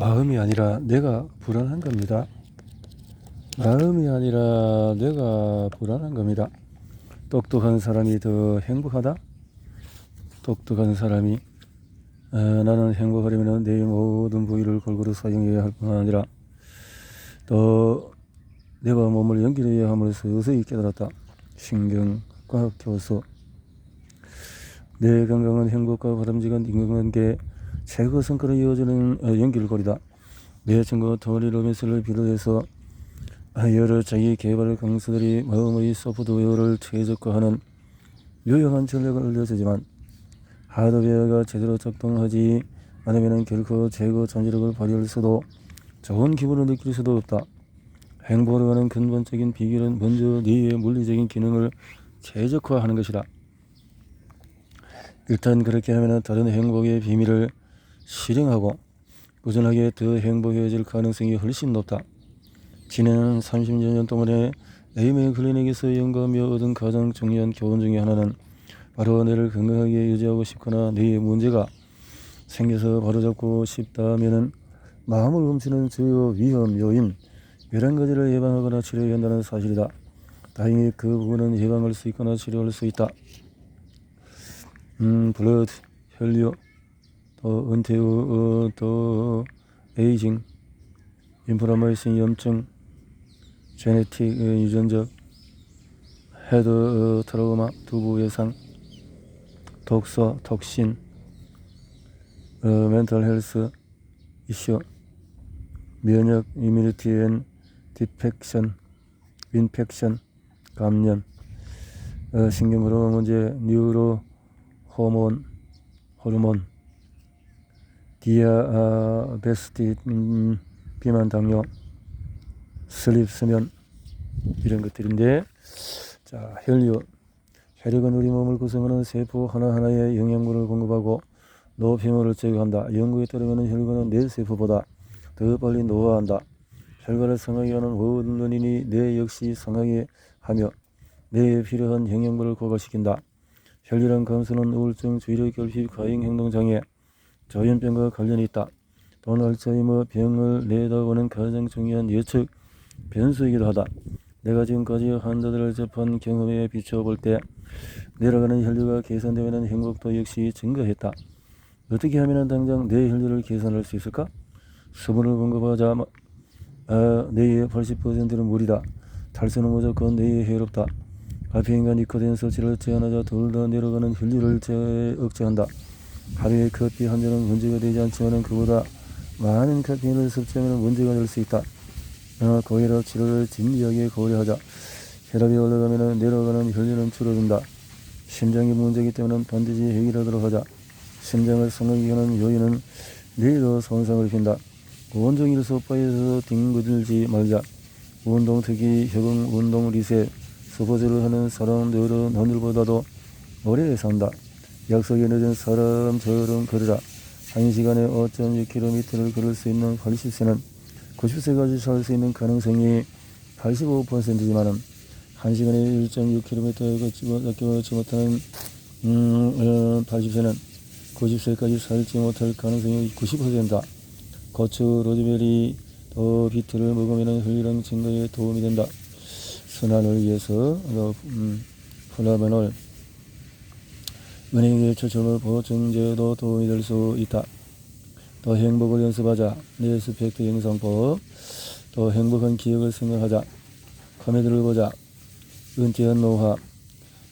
마음이 아니라 내가 불안한 겁니다. 마음이 아니라 내가 불안한 겁니다. 똑똑한 사람이 더 행복하다? 똑똑한 사람이 나는 행복하려면 내 모든 부위를 골고루 사용해야 할 뿐만 아니라 또 내가 몸을 연결해야 함을 서서히 깨달았다. 신경과학 교수. 내 건강은 행복과 바람직한 인간관계 최고 성과로 이어지는 연결고리다. 내 친구 토니 로빈스를 비롯해서 여러 자기 개발 강사들이 마음의 소프트웨어를 최적화하는 유용한 전략을 알려주지만 하드웨어가 제대로 작동하지 않으면 결코 최고 잠재력을 발휘할 수도 좋은 기분을 느낄 수도 없다. 행복을 하는 근본적인 비결은 먼저 네 물리적인 기능을 최적화하는 것이다. 일단 그렇게 하면 다른 행복의 비밀을 실행하고 꾸준하게 더 행복해질 가능성이 훨씬 높다. 지난 30여 년 동안에 에이메 클리닉에서 연구하며 얻은 가장 중요한 교훈 중에 하나는 바로 뇌를 건강하게 유지하고 싶거나 뇌에 문제가 생겨서 바로잡고 싶다면은 마음을 훔치는 주요 위험 요인 11가지를 예방하거나 치료해야 한다는 사실이다. 다행히 그 부분은 예방할 수 있거나 치료할 수 있다. 블러드, 혈류, 또 은퇴 후 또 에이징, 인플라메이션 염증, 제네틱 유전적, 헤드 트라우마, 두부 외상, 독소, 톡신, 멘탈 헬스 이슈, 면역, 이뮤니티 앤 디펙션, 인펙션, 감염, 신경 호르몬 문제, 뉴로 호르몬, 디아베스티, 비만, 당뇨, 슬립, 수면 이런 것들인데, 자, 혈액은 우리 몸을 구성하는 세포 하나하나에 영양분을 공급하고 노폐물을 제거한다. 연구에 따르면 혈관은 뇌 세포보다 더 빨리 노화한다. 혈관을 상하게 하는 모든 원인이 뇌 역시 상하게 하며 뇌에 필요한 영양분을 고갈시킨다. 혈류량 감소는 우울증, 주의력 결핍, 과잉 행동장애, 조현병과 관련이 있다. 또는 알츠하이머 병을 내다보는 가장 중요한 예측 변수이기도 하다. 내가 지금까지 환자들을 접한 경험에 비춰볼 때 내려가는 혈류가 개선되면 행복도 역시 증가했다. 어떻게 하면 당장 뇌 혈류를 개선할 수 있을까? 수분을 공급하자 뇌의 80%는 물이다. 탈수는 무조건 뇌에 해롭다. 카페인과 니코틴 섭취를 제한하자 둘 다 내려가는 혈류를 억제한다. 하루에 커피 한 잔은 문제가 되지 않지만 그보다 많은 카페인을 섭취하면 문제가 될 수 있다. 고혈압 치료를 진지하게 고려하자. 혈압이 올라가면 내려가는 혈류는 줄어든다. 심장이 문제이기 때문에 반드시 해결하도록 하자. 심장을 상하게 하는 요인은 뇌에도 손상을 입힌다. 온종일 소파에서 뒹구들지 말자. 운동, 특히 협응, 운동, 리셋, 스포츠를 하는 사람들은 하늘보다도 오래 산다. 약속이 늦은 사람처럼 걸으라. 1시간에 5.6km를 걸을 수 있는 80세는 90세까지 살 수 있는 가능성이 85%지만은 1시간에 1.6km를 걷지 못하는 80세는 90세까지 살지 못할 가능성이 90%다. 고추, 로즈베리, 또 비트를 먹으면 혈류량 증가에 도움이 된다. 순환을 위해서 플라베놀, 은행의 추천을 보증제도 도움이 될 수 있다. 또 행복을 연습하자. 리스펙트 형성법. 또 행복한 기억을 생각하자. 코미디를 보자. 은퇴한 노화.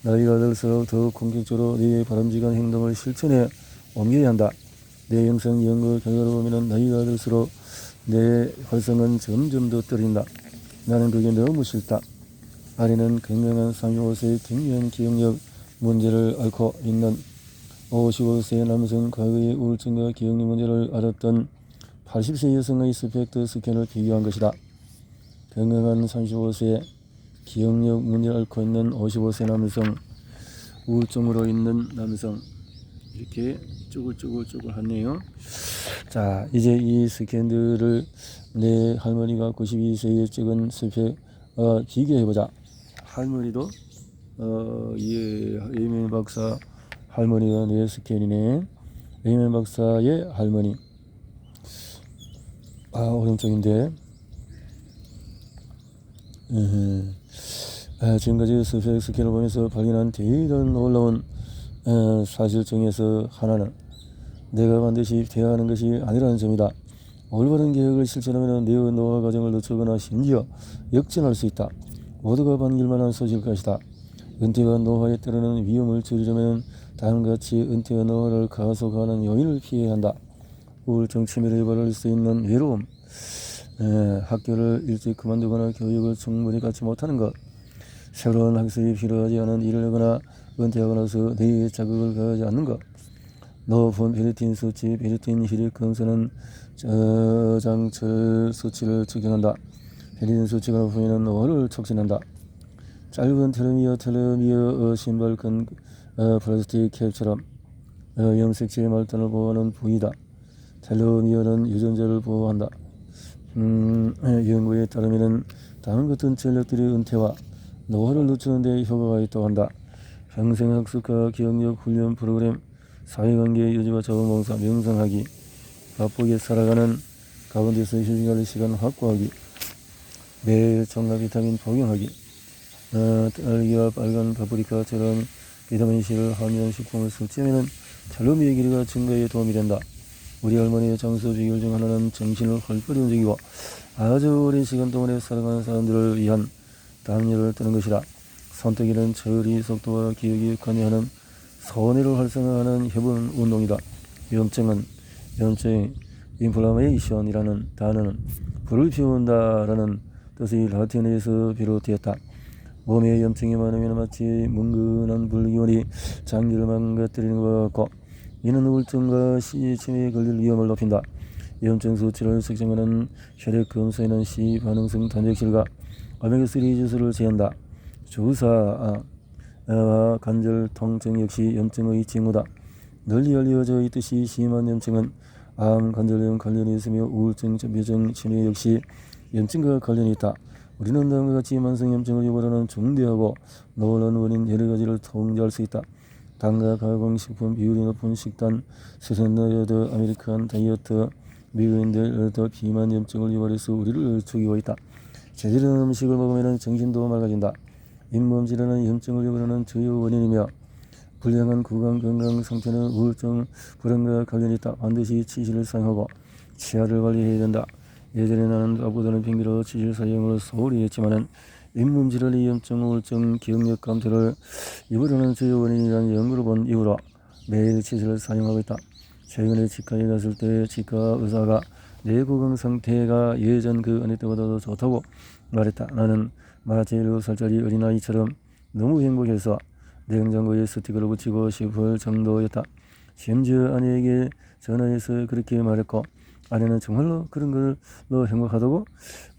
나이가 들수록 더욱 공격적으로 네 바람직한 행동을 실천에 옮겨야 한다. 내 영상 연구 결과를 보면 나이가 들수록 내 활성은 점점 더 떨어진다. 나는 그게 너무 싫다. 아리는 건강한 35세의 경미한 기억력 문제를 앓고 있는 55세 남성 과거의 우울증과 기억력 문제를 앓았던 80세 여성의 스펙트 스캔을 비교한 것이다. 건강한 35세 기억력 문제를 앓고 있는 55세 남성, 우울증으로 있는 남성 이렇게 쭈글쭈글 하네요. 자, 이제 이 스캔들을 내 할머니가 92세에 찍은 스펙 비교해보자. 할머니도 예, 에이멘 박사 할머니가 뇌 스캔이네. 에이멘 박사의 할머니 오른쪽인데 지금까지 스펙 스캔을 보면서 발견한 대단히 놀라운 사실 중에서 하나는 내가 반드시 돼야 하는 것이 아니라는 점이다. 올바른 계획을 실천하면 내 노화 과정을 늦추거나 심지어 역전할 수 있다. 모두가 반길만한 소식일 것이다. 은퇴와 노화에 따르는 위험을 줄이려면 다음같이 은퇴와 노화를 가속하는 요인을 피해야 한다. 우울증 치매를 유발할 수 있는 외로움, 학교를 일찍 그만두거나 교육을 충분히 갖지 못하는 것, 새로운 학습이 필요하지 않은 일을 하거나 은퇴하고 나서 뇌에 자극을 가하지 않는 것, 높은 페리틴 수치, 페리틴 혈액 검사는 저장철 수치를 측정한다. 페리틴 수치가 높으면 노화를 촉진한다. 짧은 텔레미어 신발 끈 플라스틱 캡처럼 염색체의 말단을 보호하는 부위다. 텔레미어는 유전자를 보호한다. 연구에 따르면 다음 같은 전략들이 은퇴와 노화를 늦추는 데 효과가 있다고 한다. 평생학습과 기억력 훈련 프로그램, 사회관계 유지와 자원봉사, 명상하기, 바쁘게 살아가는 가운데서 휴식할 시간 확보하기, 매일 정가 비타민 복용하기, 딸기와 빨간 파프리카처럼 비타민C를 함유한 식품을 섭취하면 텔로미어 길이가 증가에 도움이 된다. 우리 할머니의 장수 비결 중 하나는 정신을 활발히 움직이고 아주 오랜 시간 동안에 살아가는 사람들을 위한 담요를 뜨는 것이다. 손뜨기는 처리 속도와 기억에 관여하는 소뇌를 활성화하는 해본 운동이다. 염증, 인플라메이션이라는 단어는 불을 피운다라는 뜻의 라틴어에서 비롯되었다. 몸에 염증이 많으면 마치 뭉근한 불기운이 장기를 망가뜨리는 것 같고 이는 우울증과 치매에 걸릴 위험을 높인다. 염증 수치를 측정하는 혈액 검사에는 반응성 단백질과 오메가3 지수를 제한다. 주사와 관절 통증 역시 염증의 징후다. 널리 알려져 있듯이 심한 염증은 암, 관절염 관련이 있으며 우울증, 전폐증, 치매 역시 염증과 관련이 있다. 우리는 다음과 같이 만성염증을 유발하는 중대하고 놀라운 원인 여러 가지를 통제할 수 있다. 당과 가공식품 비율이 높은 식단, 스탠다드 아메리칸 다이어트, 미국인들 더 비만 염증을 유발해서 우리를 죽이고 있다. 제대로 된 음식을 먹으면 정신도 맑아진다. 잇몸 질환은 염증을 유발하는 주요 원인이며 불량한 구강 건강 상태는 우울증, 불안과 관련이 있다. 반드시 치실을 사용하고 치아를 관리해야 된다. 예전에 나는 아보다는 핑계로 치실 사용을 소홀히 했지만은 잇몸 질환이 염증, 우울증, 기억력 감퇴를 유발하는 주요 원인이라는 연구를 본 이후로 매일 치실을 사용하고 있다. 최근에 치과에 갔을 때 치과 의사가 내 구강 상태가 예전 그 어느 때보다도 좋다고 말했다. 나는 마치 7살짜리 어린아이처럼 너무 행복해서 냉장고에 스티커를 붙이고 싶을 정도였다. 심지어 아내에게 전화해서 그렇게 말했고 아내는 정말로 그런 걸로 행복하다고?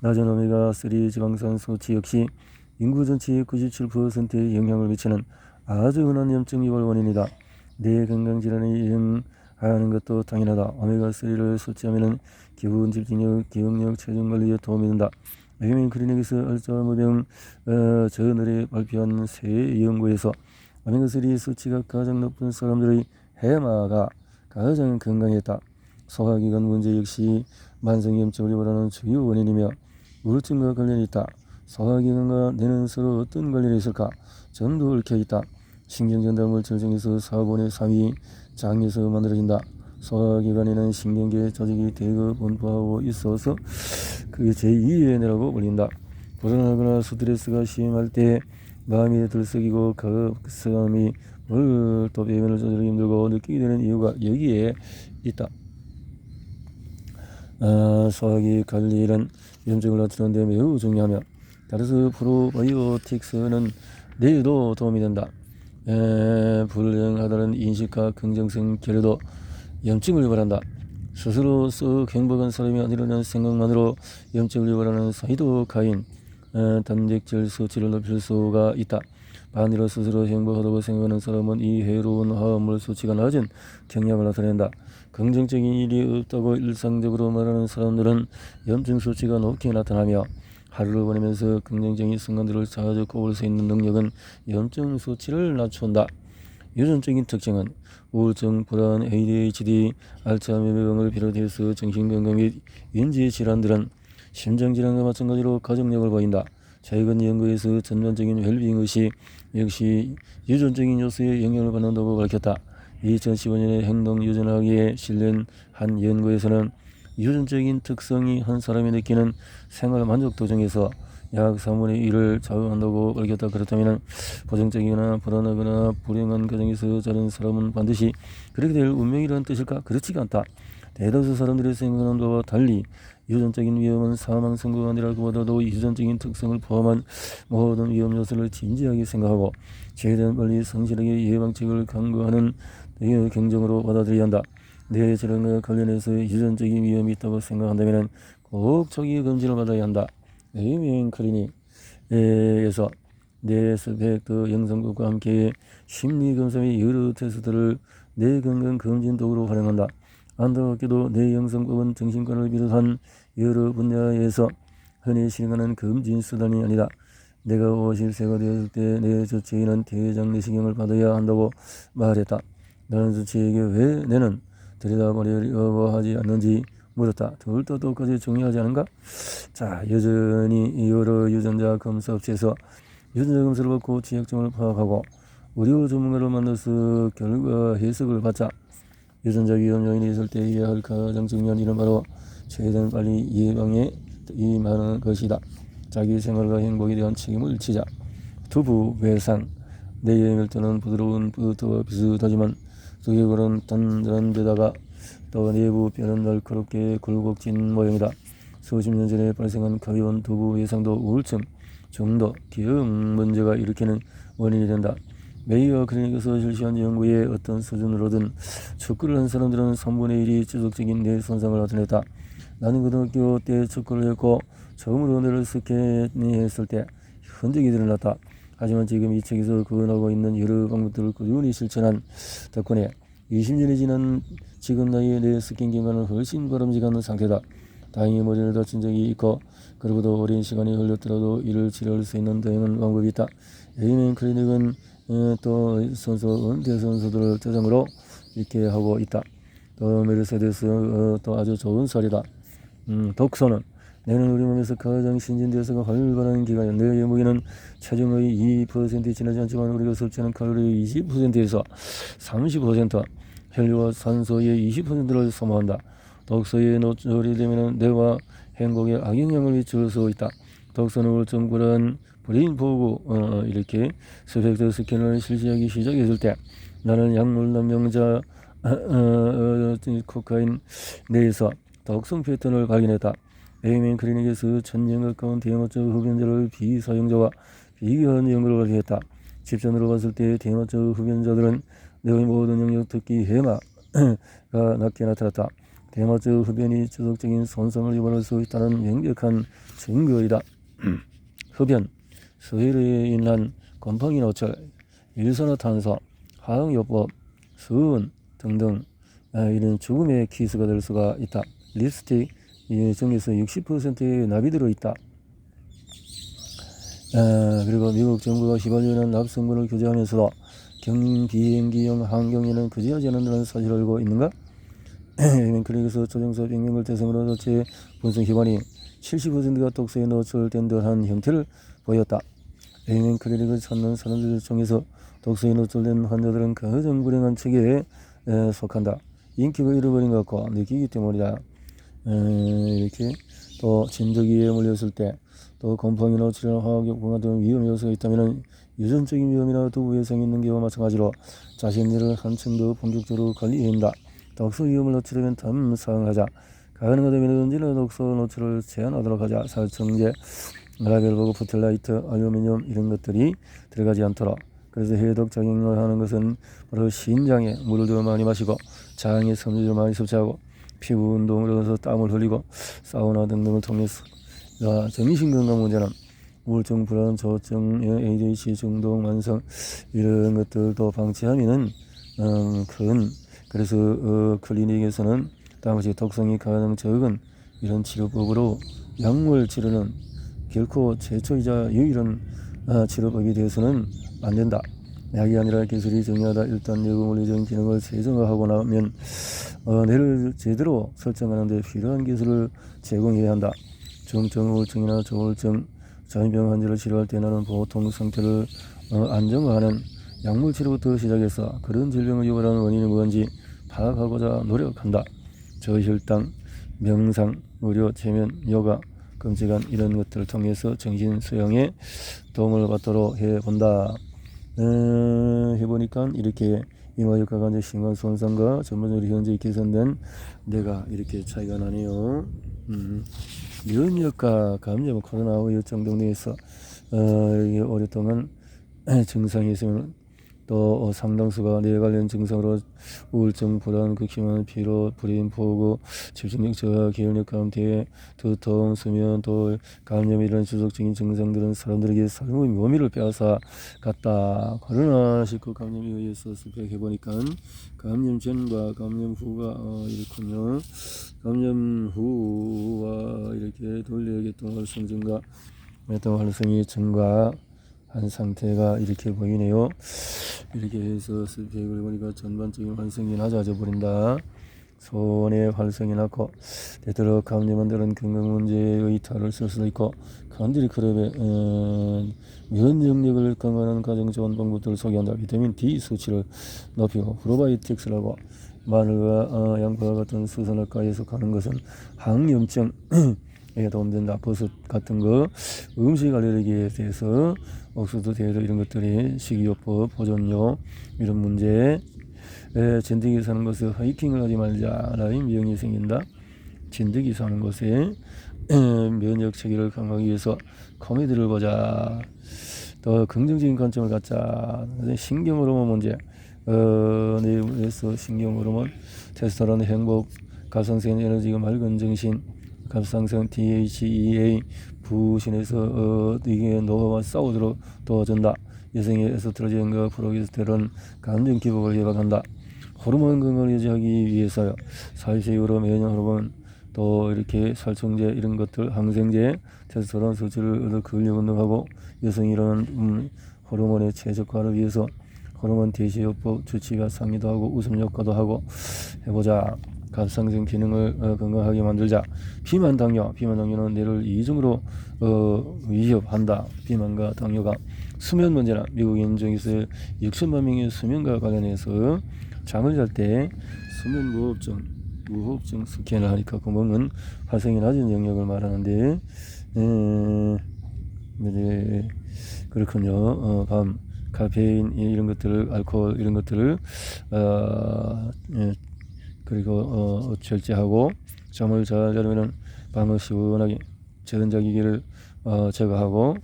낮은 오메가3 지방산 수치 역시 인구 전체의 97%에 영향을 미치는 아주 흔한 염증 유발 원인이다. 뇌 건강질환에 유행하는 것도 당연하다. 오메가3를 섭취하면 기분, 집중력, 기억력, 체중 관리에 도움이 된다. 메이맨 클리닉에서 알츠하이머병 저널에 발표한 새 연구에서 오메가3 수치가 가장 높은 사람들의 해마가 가장 건강했다. 소화기관 문제 역시 만성염증을 유발하는 주요 원인이며 우울증과 관련이 있다. 소화기관과 뇌는 서로 어떤 관련이 있을까? 전도 얽혀있다. 신경전달물 절정에서 4분의 3이 장에서 만들어진다. 소화기관에는 신경계 조직이 대거 분포하고 있어서 그게 제2의 뇌라고 불린다. 불안하거나 스트레스가 심할 때 마음이 들썩이고 급성함이 또 배변을 조절하기 힘들고 느끼게 되는 이유가 여기에 있다. 소화기 관리는 염증을 낮추는 데 매우 중요하며 따라서 프로바이오틱스는 뇌에도 도움이 된다. 불행하다는 인식과 긍정성 결여도 염증을 유발한다. 스스로 썩 행복한 사람이 아니라는 생각만으로 염증을 유발하는 사이도카인 단백질 수치를 높일 수가 있다. 반대로 스스로 행복하다고 생각하는 사람은 이 해로운 화합물 수치가 낮은 경향을 나타낸다. 긍정적인 일이 없다고 일상적으로 말하는 사람들은 염증 수치가 높게 나타나며 하루를 보내면서 긍정적인 순간들을 자주 꼽을 수 있는 능력은 염증 수치를 낮춘다. 유전적인 특징은 우울증, 불안, ADHD, 알츠하이머병을 비롯해서 정신건강 및 인지 질환들은 심장질환과 마찬가지로 가족력을 보인다. 최근 연구에서 전반적인 웰빙 의식 역시 유전적인 요소에 영향을 받는다고 밝혔다. 2015년에 행동유전학에 실린 한 연구에서는 유전적인 특성이 한 사람이 느끼는 생활 만족도 중에서 약 3분의 1을 좌우한다고 밝혔다. 그렇다면 부정적이거나 불안하거나 불행한 가정에서 자란 사람은 반드시 그렇게 될 운명이라는 뜻일까? 그렇지가 않다. 대다수 사람들이 생각하는 바와 달리 유전적인 위험은 사망 선고가 아니라 그보다도 유전적인 특성을 포함한 모든 위험 요소를 진지하게 생각하고 최대한 빨리 성실하게 예방책을 강구하는 경정으로 받아들여야 한다. 내 질환과 관련해서 유전적인 위험이 있다고 생각한다면 꼭 초기 검진을 받아야 한다. 에이밍 클리닉에서 뇌스펙터 영상국과 함께 심리검사 및 여러 테스트를 뇌 건강 검진 도구로 활용한다. 안타깝게도 뇌 영상국은 정신과를 비롯한 여러 분야에서 흔히 실행하는 검진 수단이 아니다. 내가 50세가 되었을 때 내 주치의는 대장 내시경을 받아야 한다고 말했다. 나는 주치의에게 왜 뇌는 들여다보려고 하지 않는지 물었다. 둘도 똑같이 중요하지 않은가? 자, 여전히 여러 유전자 검사 업체에서 유전자 검사를 받고 취약점을 파악하고 의료 전문가를 만나서 결과 해석을 받자. 유전자 위험 요인이 있을 때 해야 할 가장 중요한 일은 바로 최대한 빨리 예방에 임하는 것이다. 자기 생활과 행복에 대한 책임을 지자. 두부, 외상, 뇌의 밀도는 부드러운 버터와 비슷하지만 두개골은 단단한 데다가 또 내부 뼈는 날카롭게 굴곡진 모양이다. 수십 년 전에 발생한 가벼운 두부 외상도 우울증, 중독, 기억 문제가 일으키는 원인이 된다. 메이어 클리닉에서 실시한 연구에 어떤 수준으로든 축구를 한 사람들은 3분의 1이 지속적인 뇌 손상을 나타냈다. 나는 고등학교 때 축구를 했고 처음으로 뇌를 스캔했을 때 흔적이 드러났다. 하지만 지금 이 책에서 구현하고 있는 여러 방법들을 꾸준히 실천한 덕분에 20년이 지난 지금 나이에 뇌 스캔 기간은 훨씬 바람직한 상태다. 다행히 머리를 다친 적이 있고 그리고도 오랜 시간이 흘렀더라도 이를 치료할 수 있는 다양한 방법이 있다. 에이멘 클리닉은 또 은퇴 선수들을 대상으로 이렇게 하고 있다. 또 메르세데스 또 아주 좋은 사례다. 독서는 뇌는 우리 몸에서 가장 신진대사가 활발한 기관이야. 뇌의 무게는 체중의 2% 지나지 않지만 우리가 섭취하는 칼로리의 20%에서 30%, 혈류와 산소의 20%를 소모한다. 독서에 노출이 되면 뇌와 행복에 악영향을 미칠 수 있다. 독서는 우울증, 불안, 브레인 포구 이렇게 스펙터 스캔을 실시하기 시작했을 때 나는 약물 남용자 코카인 내에서 독성 패턴을 발견했다. 에이멘 클리닉에서 1000년 가까운 대마초 흡연자를 비사용자와 비교한 연구를 발표했다. 집단으로 봤을 때 대마초 흡연자들은 뇌의 모든 영역, 특히 해마가 낮게 나타났다. 대마초 흡연이 지속적인 손상을 유발할 수 있다는 명백한 증거이다. 흡연, 수해로 인한 곰팡이 노출, 일산화탄소, 화학요법, 수은 등등 이런 죽음의 키스가 될 수가 있다. 립스틱 중에서 60%의 납이 들어있다. 그리고 미국 정부가 휘발유는 납성분을 규제하면서도 비행기용 항공에는 규제하지 않는다는 사실을 알고 있는가? 클릭에서 조정사 100명을 대상으로 전체 분석 기관이 70%가 독소에 노출된 듯한 형태를 보였다. 에이멘 클리닉을 찾는 사람들 중에서 독소에 노출된 환자들은 가장 불행한 체계에 속한다. 인기가 잃어버린 것 같고 느끼기 때문이다. 이렇게 또 진드기에 물렸을 때 또 곰팡이 노출이나 화학요법 같은 위험 요소가 있다면 유전적인 위험이나 두부 외상이 있는 경우와 마찬가지로 자신들을 한층 더 본격적으로 관리해야 한다. 독소 위험을 노출하면 담상하자. 가능하다면 언제나 독소 노출을 제한하도록 하자. 살청제, 라벨버그, 포틀라이트, 알루미늄 이런 것들이 들어가지 않도록. 그래서 해독 작용을 하는 것은 바로 신장에 물을 더 많이 마시고 장에 섬유를 많이 섭취하고 피부 운동을 해서 땀을 흘리고 사우나 등등을 통해서 정신건강 문제는 우울증, 불안, 조증, ADHD, 중독, 만성 이런 것들도 방치하면은 그래서 클리닉에서는 다음같이 독성이 가장 적은 이런 치료법으로 약물 치료는 결코 최초이자 유일한 치료법이 되어서는 안 된다. 약이 아니라 기술이 중요하다. 일단 뇌구 물리적인 기능을 세정화하고 나면 뇌를 제대로 설정하는 데 필요한 기술을 제공해야 한다. 중증 우울증이나 조울증, 자인병 환자를 치료할 때 나는 보통 상태를 안정화하는 약물 치료부터 시작해서 그런 질병을 유발하는 원인이 뭔지 파악하고자 노력한다. 저혈당, 명상, 의료, 체면, 요가, 금지간 이런 것들을 통해서 정신 수양에 도움을 받도록 해본다. 해보니까 이렇게 이마효과가 이제 심한 손상과 전반적으로 현재 개선된 뇌가 이렇게 차이가 나네요. 면역과 감염, 코로나 우울증 등에서 오랫동안 증상이 있으면 또 상당수가 뇌 관련 증상으로 우울증, 불안, 극심한 피로, 불임, 포구, 집중력 저하, 기억력 감퇴, 두통, 수면, 또 감염 이런 지속적인 증상들은 사람들에게 삶의 묘미를 빼앗아 갔다. 코로나19 감염에 의해서 살펴보니까 감염 전과 감염 후가 이렇군요. 감염 후와 이렇게 돌려계통 활성 증가, 계통 활성이 증가한 상태가 이렇게 보이네요. 이렇게 해서 스펙을 보니까 전반적인 활성이 낮아져 버린다. 손의 활성이 낮고 되도록 감염한 데는 건강 문제의 탈을 쓸 수도 있고 간절히 클럽의 면역력을 강화하는 가장 좋은 방법들을 소개한다. 비타민 D 수치를 높이고 프로바이오틱스라고 마늘과 양파와 같은 수산화가에 속하는 것은 항염증 에 도움된다. 버섯 같은 거 음식 알레르기에 대해서 옥수수, 대도 이런 것들이 식이요법, 보존료 이런 문제 진드기 사는 곳에 하이킹을 하지 말자. 라인 병이 생긴다. 진드기 사는 곳에 면역 체계를 강화하기 위해서 코미디를 보자. 더 긍정적인 관점을 갖자. 신경 호르몬 문제 뇌에서 신경 호르몬 테스토스테론, 행복, 갑상선 에너지가 맑은 정신, 갑상선 DHEA 부신해서 이게 노화와 싸우도록 도와준다. 여성의 에스트로겐과 프로게스테론 감정 기복을 예방한다. 호르몬 건강을 유지하기 위해서요. 40세 이후로 면역 호르몬 또 이렇게 살충제 이런 것들 항생제 테스토스테론 수치를 얻어 근력 운동하고 여성이 이런 호르몬의 최적화를 위해서 호르몬 대시요법 주치가 상의도 하고 웃음 효과도 하고 해보자. 갑상선 기능을 건강하게 만들자. 비만 당뇨는 뇌를 이중으로 위협한다. 비만과 당뇨가 수면 문제나 미국 인종에서 6천만 명의 수면과 관련해서 잠을 잘 때 수면 무호흡증 스캔을 하니까 구멍은 활성이 낮은 영역을 말하는데 네, 그렇군요. 밤 카페인 이런 것들을 알코올 이런 것들을 그리고 절제하고 잠을 잘 자려면 밤을 시원하게 전자기기를 제거하고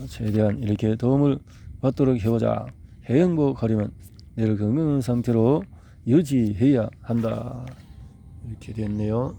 최대한 이렇게 도움을 받도록 해보자. 해양복 하려면 뇌를 건강한 상태로 유지해야 한다. 이렇게 됐네요.